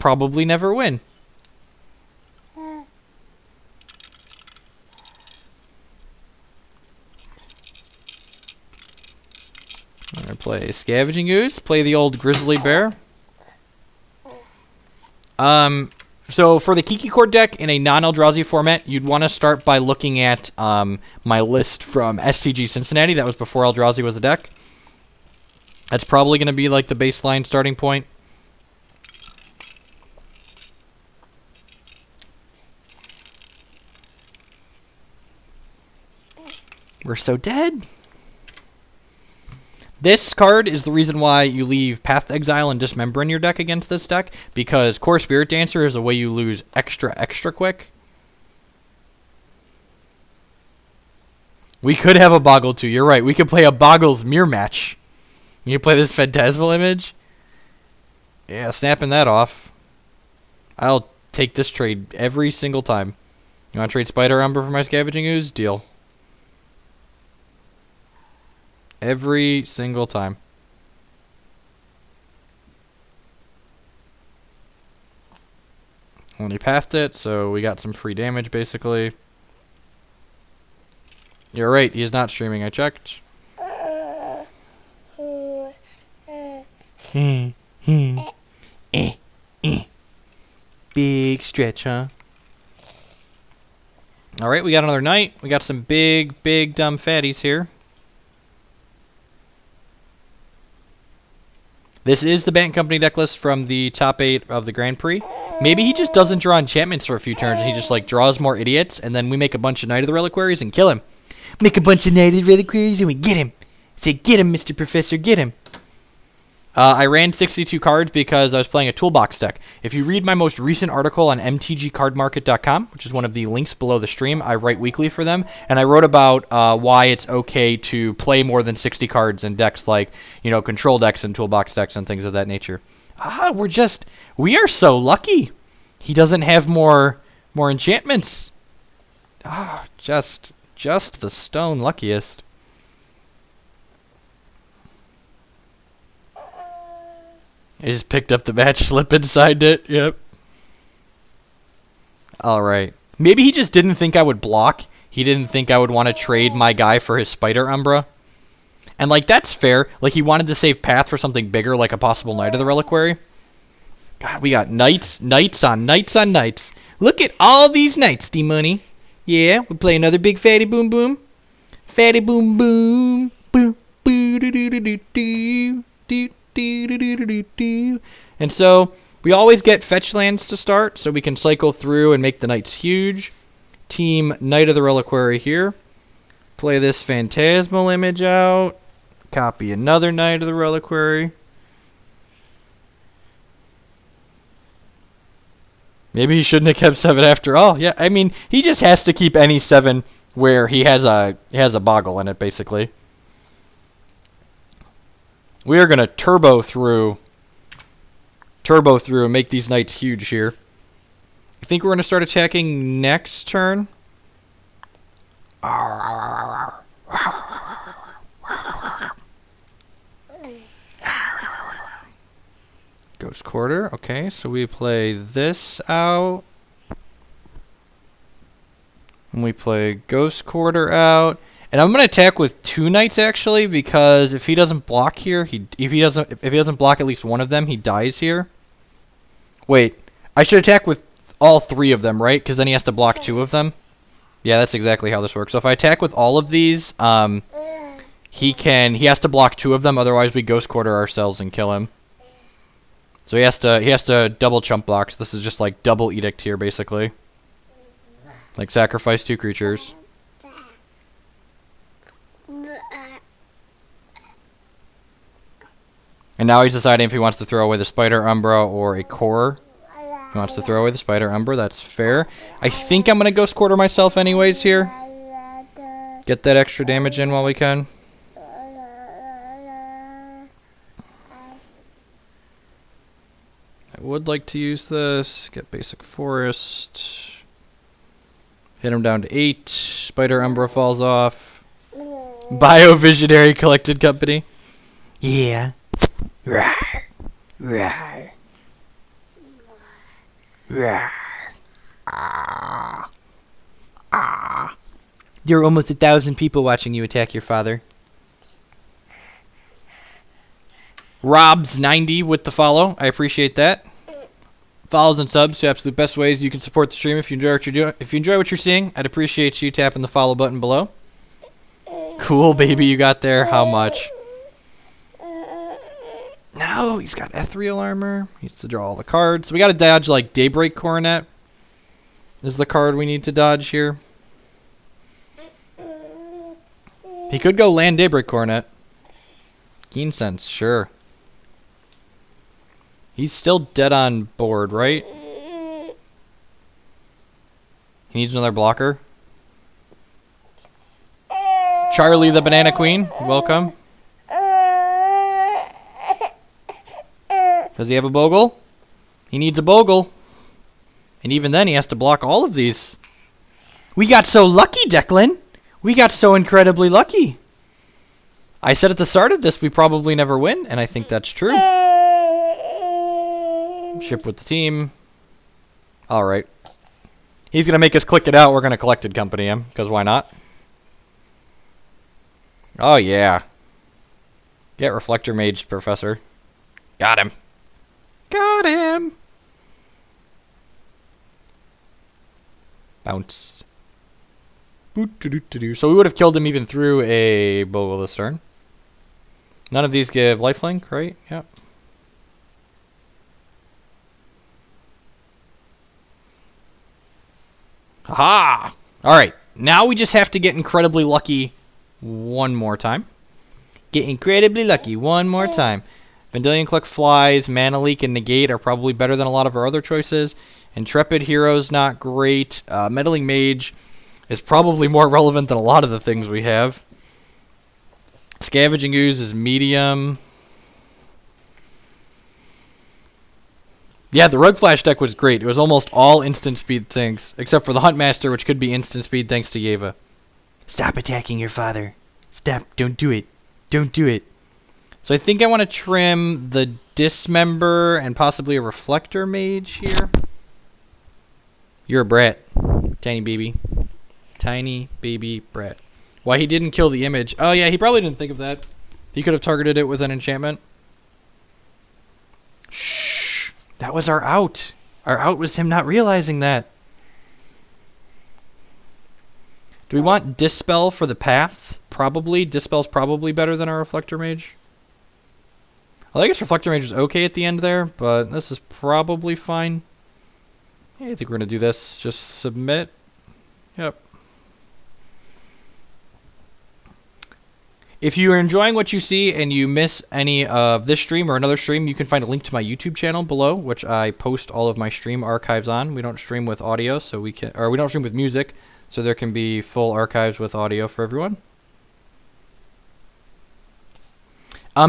probably never win. I'm going to play Scavenging Ooze, play the old Grizzly Bear. So for the Kiki Cord deck in a non-Eldrazi format, you'd want to start by looking at my list from SCG Cincinnati. That was before Eldrazi was a deck. That's probably going to be like the baseline starting point. We're so dead. This card is the reason why you leave Path to Exile and Dismember in your deck against this deck, because Core Spirit Dancer is a way you lose extra quick. We could have a Boggle too, you're right. We could play a Boggles Mirror Match. You play this Phantasmal Image? Yeah, snapping that off. I'll take this trade every single time. You want to trade Spider Umbra for my Scavenging Ooze? Deal. Every single time. Only passed it, so we got some free damage, basically. You're right, he's not streaming, I checked. Big stretch, huh? Alright, we got another night. We got some big dumb fatties here. This is the Bant Company deck list from the top 8 of the Grand Prix. Maybe he just doesn't draw enchantments for a few turns, and he just like draws more idiots, and then we make a bunch of Knight of the Reliquaries and kill him. Make a bunch of Knight of the Reliquaries and we get him. Say, get him, Mr. Professor, get him. I ran 62 cards because I was playing a toolbox deck. If you read my most recent article on mtgcardmarket.com, which is one of the links below the stream, I write weekly for them, and I wrote about why it's okay to play more than 60 cards in decks like, you know, control decks and toolbox decks and things of that nature. We are so lucky. He doesn't have more enchantments. Just the stone luckiest. I just picked up the match slip and signed it. Yep. Alright. Maybe he just didn't think I would block. He didn't think I would want to trade my guy for his Spider Umbra. And, like, that's fair. Like, he wanted to save Path for something bigger, like a possible Knight of the Reliquary. God, we got knights on knights. Look at all these knights, D-Money. Yeah, we play another big fatty boom boom. Fatty boom boom. Boom. Boo doo doo doo doo doo. And so we always get fetch lands to start, so we can cycle through and make the knights huge. Team Knight of the Reliquary here. Play this Phantasmal Image out. Copy another Knight of the Reliquary. Maybe he shouldn't have kept 7 after all. Yeah, I mean, he just has to keep any 7 where he has a Boggle in it, basically. We are going to turbo through and make these knights huge here. I think we're going to start attacking next turn. Ghost Quarter. Okay, so we play this out. And we play Ghost Quarter out. And I'm going to attack with 2 knights, actually, because if he doesn't block here, if he doesn't block at least one of them, he dies here. Wait, I should attack with all 3 of them, right? Because then he has to block 2 of them. Yeah, that's exactly how this works. So if I attack with all of these, he has to block 2 of them, otherwise we Ghost Quarter ourselves and kill him. So he has to double chump blocks. This is just like double edict here, basically. Like sacrifice 2 creatures. And now he's deciding if he wants to throw away the Spider Umbra or a core. He wants to throw away the Spider Umbra. That's fair. I think I'm going to Ghost Quarter myself anyways here. Get that extra damage in while we can. I would like to use this. Get Basic Forest. Hit him down to 8. Spider Umbra falls off. Bio-Visionary Collected Company. Yeah. Rawr. Rawr. There are almost 1,000 people watching you attack your father. Rob's90 with the follow. I appreciate that. Follows and subs, the absolute best ways you can support the stream. If you enjoy what you're doing, if you enjoy what you're seeing, I'd appreciate you tapping the follow button below. Cool, baby, you got there. How much? No, he's got ethereal armor. He needs to draw all the cards. So we got to dodge like Daybreak Coronet. Is the card we need to dodge here? He could go land Daybreak Coronet. Keen Sense, sure. He's still dead on board, right? He needs another blocker. Charlie the Banana Queen, welcome. Does he have a Bogle? He needs a Bogle. And even then, he has to block all of these. We got so lucky, Declan. We got so incredibly lucky. I said at the start of this, we probably never win, and I think that's true. Ship with the team. All right. He's going to make us click it out. We're going to collected company him, because why not? Oh, yeah. Get Reflector Mage, Professor. Got him. Got him. Bounce. So we would have killed him even through a Bogle this turn. None of these give lifelink, right? Yep. Aha! Alright, now we just have to get incredibly lucky one more time. Get incredibly lucky one more time. Vendilion Cluck Flies, Mana Leak, and Negate are probably better than a lot of our other choices. Intrepid Hero's not great. Meddling Mage is probably more relevant than a lot of the things we have. Scavenging Ooze is medium. Yeah, the Rug Flash deck was great. It was almost all instant speed things, except for the Huntmaster, which could be instant speed thanks to Yeva. Stop attacking your father. Stop. Don't do it. Don't do it. So I think I want to trim the Dismember and possibly a Reflector Mage here. You're a brat. Tiny baby. Tiny baby brat. Why he didn't kill the image. Oh, yeah, he probably didn't think of that. He could have targeted it with an enchantment. Shh. That was our out. Our out was him not realizing that. Do we want Dispel for the paths? Probably. Dispel's probably better than our Reflector Mage. I guess Reflector Mage was okay at the end there, but this is probably fine. Yeah, I think we're going to do this. Just submit. Yep. If you are enjoying what you see and you miss any of this stream or another stream, you can find a link to my YouTube channel below, which I post all of my stream archives on. We don't stream with audio, so we don't stream with music, so there can be full archives with audio for everyone.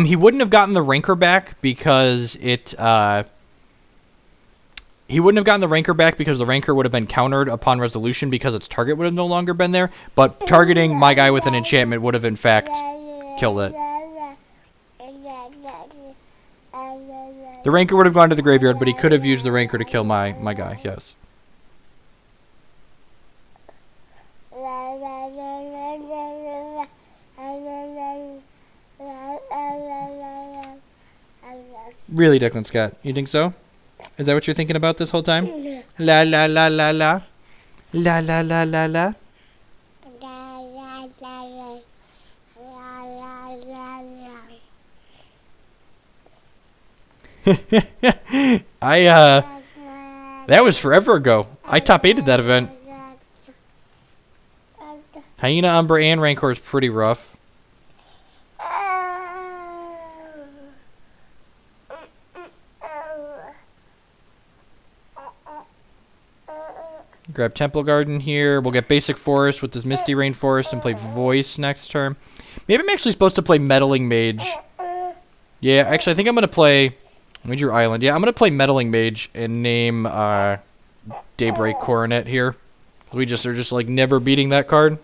He wouldn't have gotten the Rancor back because it. He wouldn't have gotten the Rancor back because the Rancor would have been countered upon resolution because its target would have no longer been there. But targeting my guy with an enchantment would have in fact killed it. The Rancor would have gone to the graveyard, but he could have used the Rancor to kill my guy. Yes. Really, Declan Scott? You think so? Is that what you're thinking about this whole time? La la la la la. La la la la la. That was forever ago. I top 8'd that event. Hyena, Umbra, and Rancor is pretty rough. Grab Temple Garden here. We'll get Basic Forest with this Misty Rainforest and play Voice next turn. Maybe I'm actually supposed to play Meddling Mage. Yeah, actually, I think I'm going to play Major Island. Yeah, I'm going to play Meddling Mage and name Daybreak Coronet here. We are just like never beating that card.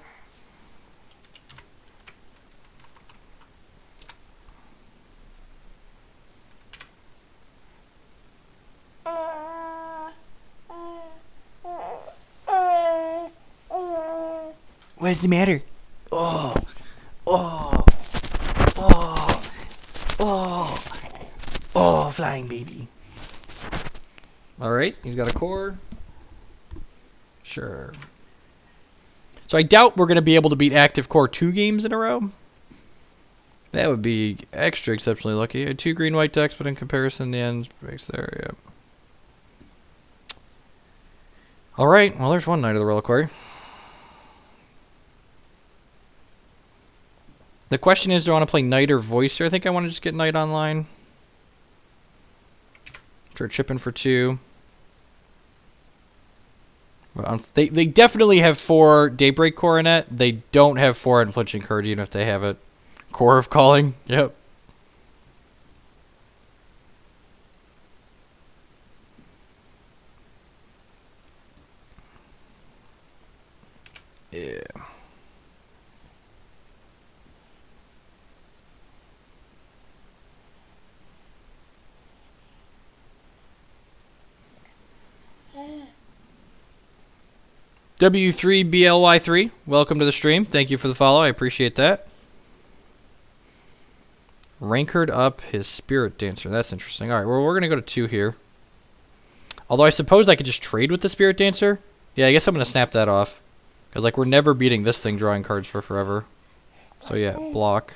What's the matter? Oh, oh, oh, oh, oh, flying baby. Alright, he's got a core. Sure. So I doubt we're going to be able to beat active core 2 games in a row. That would be extra exceptionally lucky. 2 green-white decks, but in comparison, the end breaks there, yeah. Alright, well, there's one Knight of the Reliquary. The question is, do I want to play Knight or Voice here? I think I want to just get Knight online. Sure, chipping for 2. They definitely have 4 Daybreak Coronet. They don't have 4 Unflinching Courage, even if they have it. Core of Calling. Yep. Yeah. W3BLY3, welcome to the stream. Thank you for the follow. I appreciate that. Rankered up his Spirit Dancer. That's interesting. All right, well, we're going to go to 2 here. Although I suppose I could just trade with the Spirit Dancer. Yeah, I guess I'm going to snap that off. Because, like, we're never beating this thing drawing cards for forever. So, yeah, block.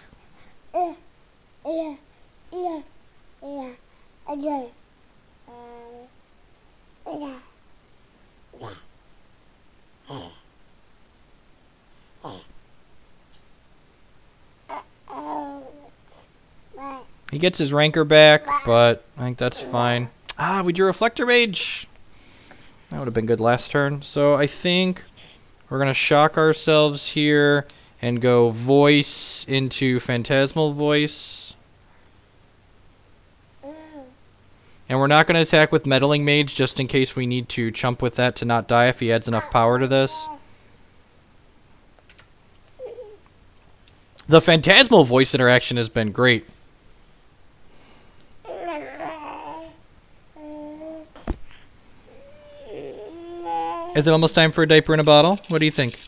He gets his Ranker back, but I think that's fine. Ah, we drew Reflector Mage. That would have been good last turn. So I think we're going to shock ourselves here and go Voice into Phantasmal Voice. And we're not going to attack with Meddling Mage just in case we need to chump with that to not die if he adds enough power to this. The Phantasmal Voice interaction has been great. Is it almost time for a diaper in a bottle? What do you think?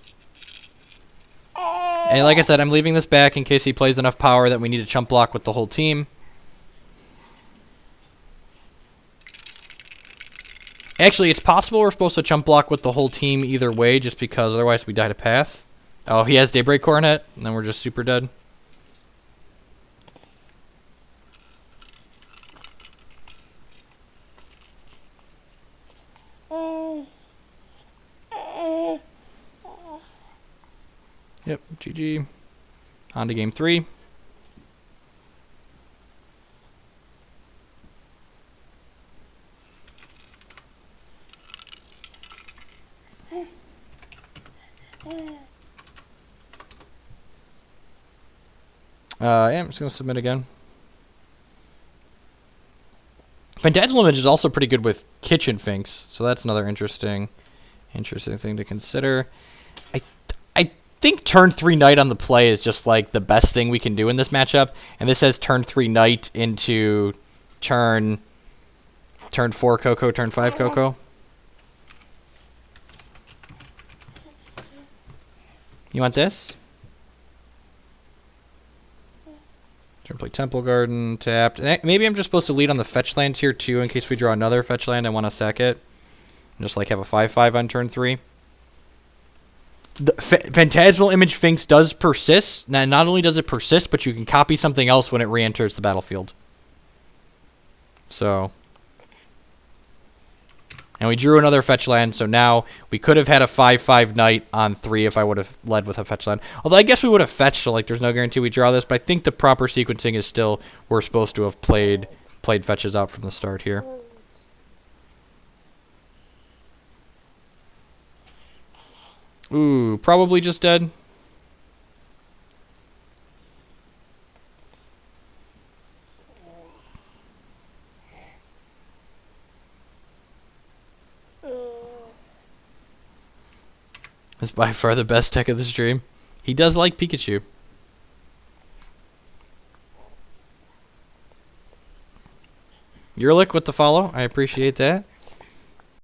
And like I said, I'm leaving this back in case he plays enough power that we need to chump block with the whole team. Actually, it's possible we're supposed to chump block with the whole team either way, just because otherwise we die to path. Oh, he has Daybreak Coronet, and then we're just super dead. Yep, GG. On to game 3. Yeah, I'm just going to submit again. Phantasmal Image is also pretty good with Kitchen Finks, so that's another interesting thing to consider. I think turn 3 Knight on the play is just like the best thing we can do in this matchup, and this has turn 3 Knight into turn 4 Coco, turn 5 Coco. You want this? Turn play Temple Garden, tapped. And maybe I'm just supposed to lead on the fetch lands here too in case we draw another fetch land I want to sack it. And just like have a 5/5 on turn 3. The Phantasmal Image Finks does persist. Now, not only does it persist, but you can copy something else when it re-enters the battlefield. So. And we drew another fetch land, so now we could have had a 5/5 Knight on 3 if I would have led with a fetch land. Although I guess we would have fetched, so like there's no guarantee we draw this, but I think the proper sequencing is still we're supposed to have played fetches out from the start here. Ooh, probably just dead. It's by far the best deck of the stream. He does like Pikachu. Yurlik with the follow. I appreciate that.